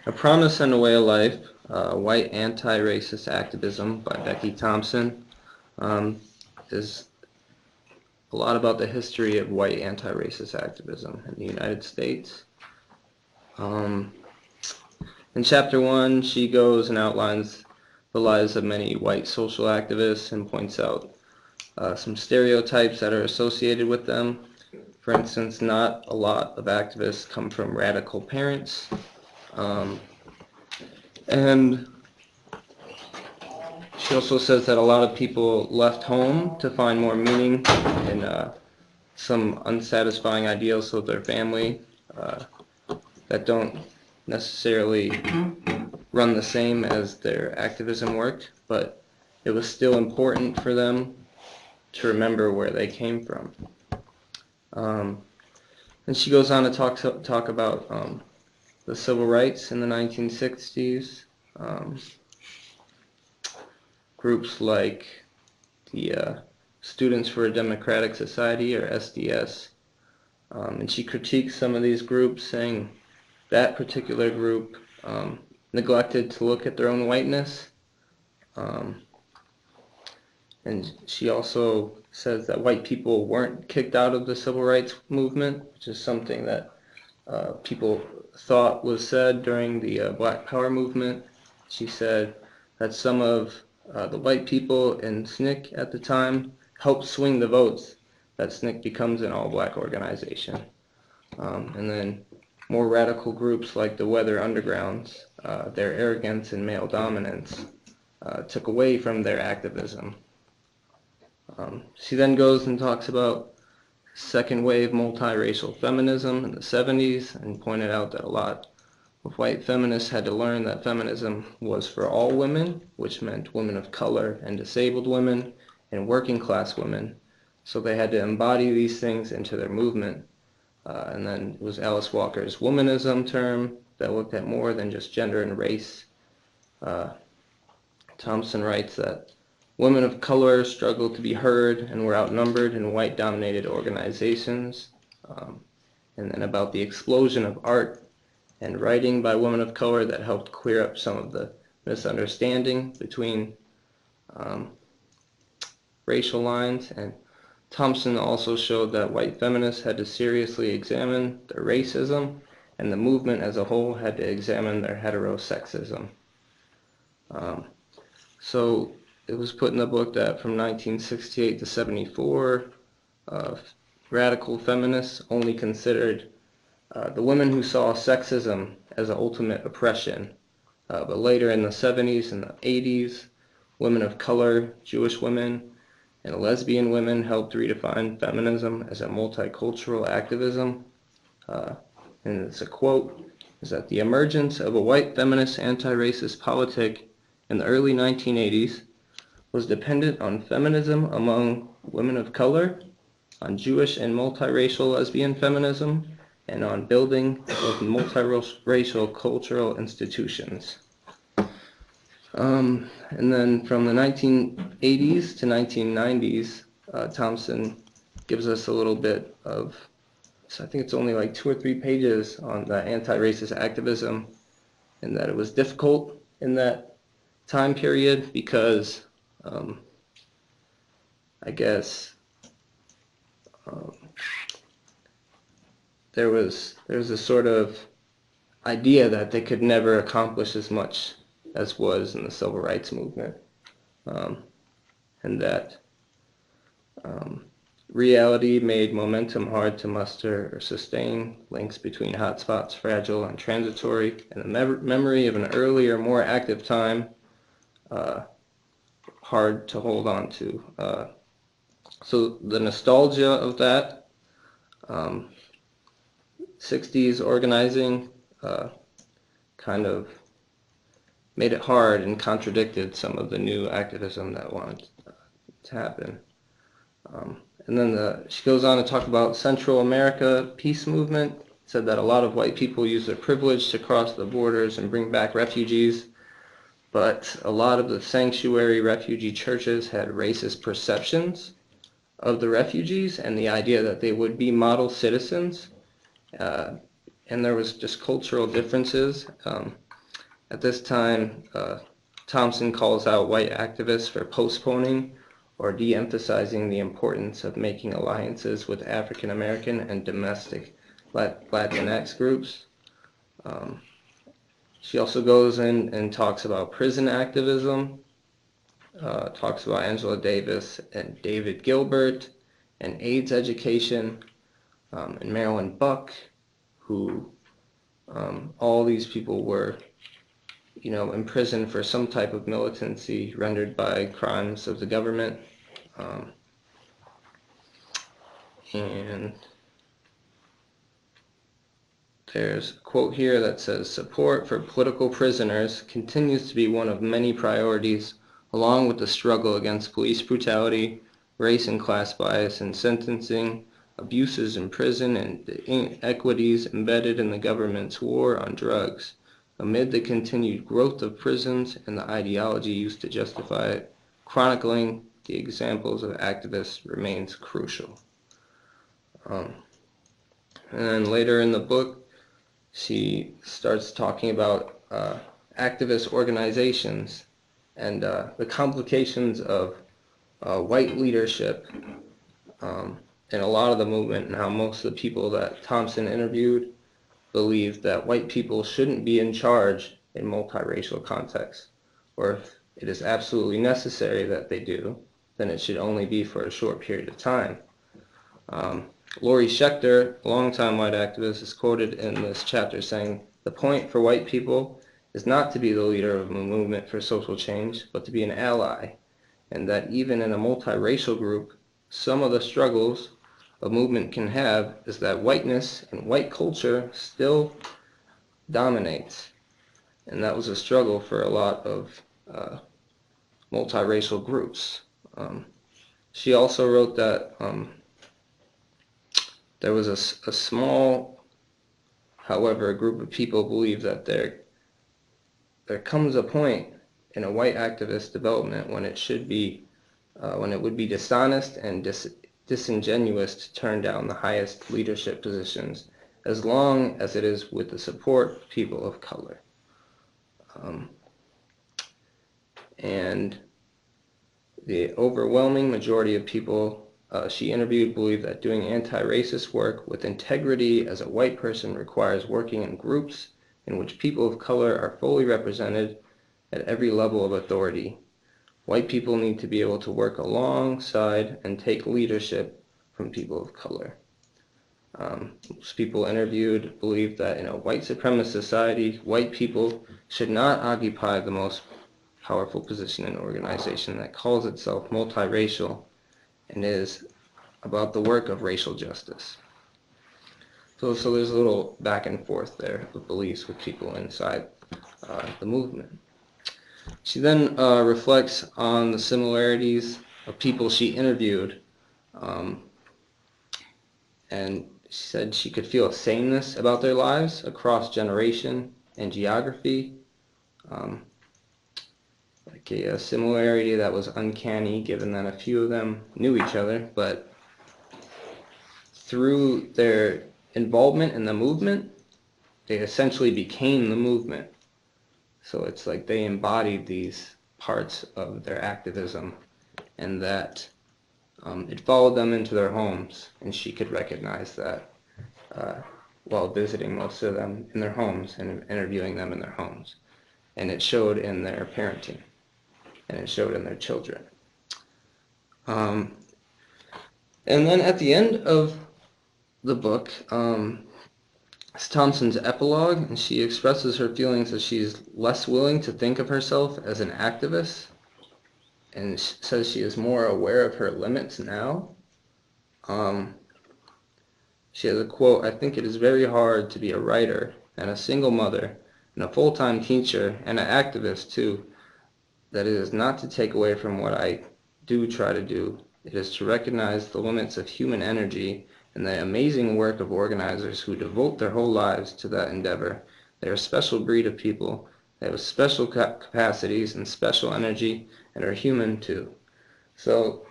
A Promise and a Way of Life, White Anti-Racist Activism by Becky Thompson, um, is a lot about the history of white anti-racist activism in the United States. In Chapter 1, she goes and outlines the lives of many white social activists and points out some stereotypes that are associated with them. For instance, not a lot of activists come from radical parents. And she also says that a lot of people left home to find more meaning in some unsatisfying ideals of their family that don't necessarily run the same as their activism work, but it was still important for them to remember where they came from. And she goes on to talk about the civil rights in the 1960s. Groups like the Students for a Democratic Society, or SDS. And she critiques some of these groups, saying that particular group neglected to look at their own whiteness. And she also says that white people weren't kicked out of the civil rights movement, which is something that people thought was said during the Black Power movement. She said that some of the white people in SNCC at the time helped swing the votes that SNCC becomes an all-black organization. And then more radical groups like the Weather Undergrounds, their arrogance and male dominance took away from their activism. She then goes and talks about second wave multiracial feminism in the 70s and pointed out that a lot of white feminists had to learn that feminism was for all women, which meant women of color and disabled women and working class women. So they had to embody these things into their movement. And then it was Alice Walker's womanism term that looked at more than just gender and race. Thompson writes that women of color struggled to be heard and were outnumbered in white-dominated organizations. And then about the explosion of art and writing by women of color that helped clear up some of the misunderstanding between racial lines. And Thompson also showed that white feminists had to seriously examine their racism, and the movement as a whole had to examine their heterosexism. So it was put in the book that from 1968 to 74, radical feminists only considered the women who saw sexism as an ultimate oppression. But later in the 70s and the 80s, women of color, Jewish women, and lesbian women helped redefine feminism as a multicultural activism. And it's a quote, is that the emergence of a white feminist anti-racist politic in the early 1980s was dependent on feminism among women of color, on Jewish and multiracial lesbian feminism, and on building of multiracial cultural institutions. And then from the 1980s to 1990s, Thompson gives us a little bit of, so I think it's only like 2 or 3 pages on the anti-racist activism, and that it was difficult in that time period because I guess there was a sort of idea that they could never accomplish as much as was in the civil rights movement, and that reality made momentum hard to muster or sustain, links between hotspots fragile and transitory, and the memory of an earlier, more active time hard to hold on to. So the nostalgia of that 60s organizing kind of made it hard and contradicted some of the new activism that wanted to happen. And then she goes on to talk about Central America peace movement, said that a lot of white people use their privilege to cross the borders and bring back refugees, but a lot of the sanctuary refugee churches had racist perceptions of the refugees and the idea that they would be model citizens. And there was just cultural differences. At this time, Thompson calls out white activists for postponing or de-emphasizing the importance of making alliances with African American and domestic Latinx groups. She also goes in and talks about prison activism, talks about Angela Davis and David Gilbert, and AIDS education, and Marilyn Buck, who all these people were imprisoned for some type of militancy rendered by crimes of the government. And there's a quote here that says, "Support for political prisoners continues to be one of many priorities, along with the struggle against police brutality, race and class bias in sentencing, abuses in prison, and the inequities embedded in the government's war on drugs. Amid the continued growth of prisons and the ideology used to justify it, chronicling the examples of activists remains crucial." And then later in the book, she starts talking about activist organizations and the complications of white leadership in a lot of the movement, and how most of the people that Thompson interviewed believe that white people shouldn't be in charge in multiracial contexts, or if it is absolutely necessary that they do, then it should only be for a short period of time. Lori Schechter, a longtime white activist, is quoted in this chapter saying, "The point for white people is not to be the leader of a movement for social change, but to be an ally, and that even in a multiracial group, some of the struggles a movement can have is that whiteness and white culture still dominates." And that was a struggle for a lot of multiracial groups. She also wrote that there was a small, however, a group of people believe that there comes a point in a white activist development when it should be, when it would be dishonest and disingenuous to turn down the highest leadership positions, as long as it is with the support of people of color. And the overwhelming majority of people she interviewed believe that doing anti-racist work with integrity as a white person requires working in groups in which people of color are fully represented at every level of authority. White people need to be able to work alongside and take leadership from people of color. Most people interviewed believe that in a white supremacist society, white people should not occupy the most powerful position in an organization that calls itself multiracial and is about the work of racial justice. So there's a little back and forth there of beliefs with people inside the movement. She then reflects on the similarities of people she interviewed, and she said she could feel a sameness about their lives across generation and geography, like a similarity that was uncanny given that a few of them knew each other, but through their involvement in the movement, they essentially became the movement. So it's like they embodied these parts of their activism, and that it followed them into their homes, and she could recognize that while visiting most of them in their homes and interviewing them in their homes. And it showed in their parenting, and it showed in their children. And then at the end of the book, it's Thompson's epilogue, and she expresses her feelings that she's less willing to think of herself as an activist, and says she is more aware of her limits now. She has a quote, "I think it is very hard to be a writer and a single mother and a full-time teacher and an activist too. That it is not to take away from what I do try to do. It is to recognize the limits of human energy and the amazing work of organizers who devote their whole lives to that endeavor. They are a special breed of people. They have special capacities and special energy and are human too." So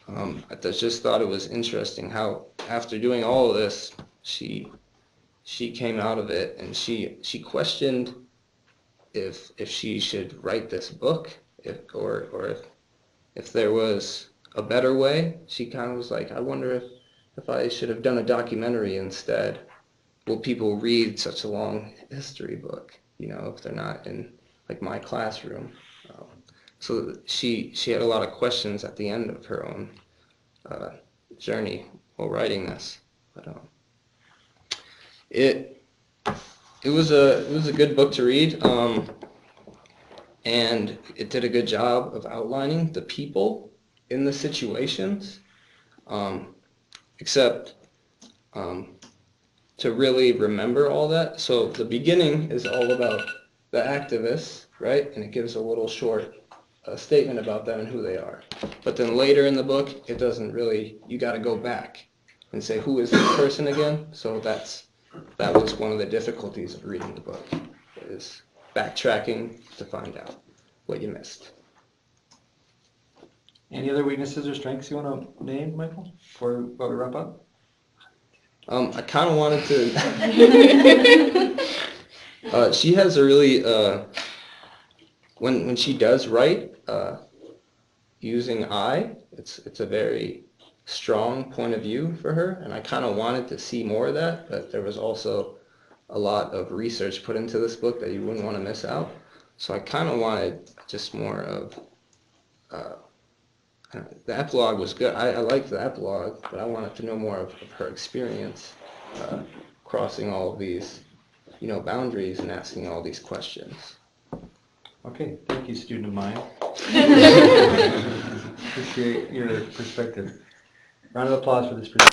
I just thought it was interesting how after doing all of this, she came out of it and she questioned if she should write this book, or if there was a better way. She kind of was like, I wonder if I should have done a documentary instead. Will people read such a long history book, if they're not in like my classroom? Um, so she had a lot of questions at the end of her own uh, journey while writing this. But it it was a good book to read, and it did a good job of outlining the people in the situations, except to really remember all that. So the beginning is all about the activists, right? And it gives a little short statement about them and who they are. But then later in the book, it doesn't really, you got to go back and say, who is this person again? So that was one of the difficulties of reading the book, is backtracking to find out what you missed. Any other weaknesses or strengths you want to name, Michael, before we wrap up? I kind of wanted to. She has a really when she does write using I, it's a very strong point of view for her, and I kind of wanted to see more of that. But there was also a lot of research put into this book that you wouldn't want to miss out. So I kind of wanted just more of. The epilogue was good. I liked the epilogue, but I wanted to know more of her experience crossing all of these, boundaries and asking all these questions. Okay, thank you, student of mine. Appreciate your perspective. Round of applause for this presentation.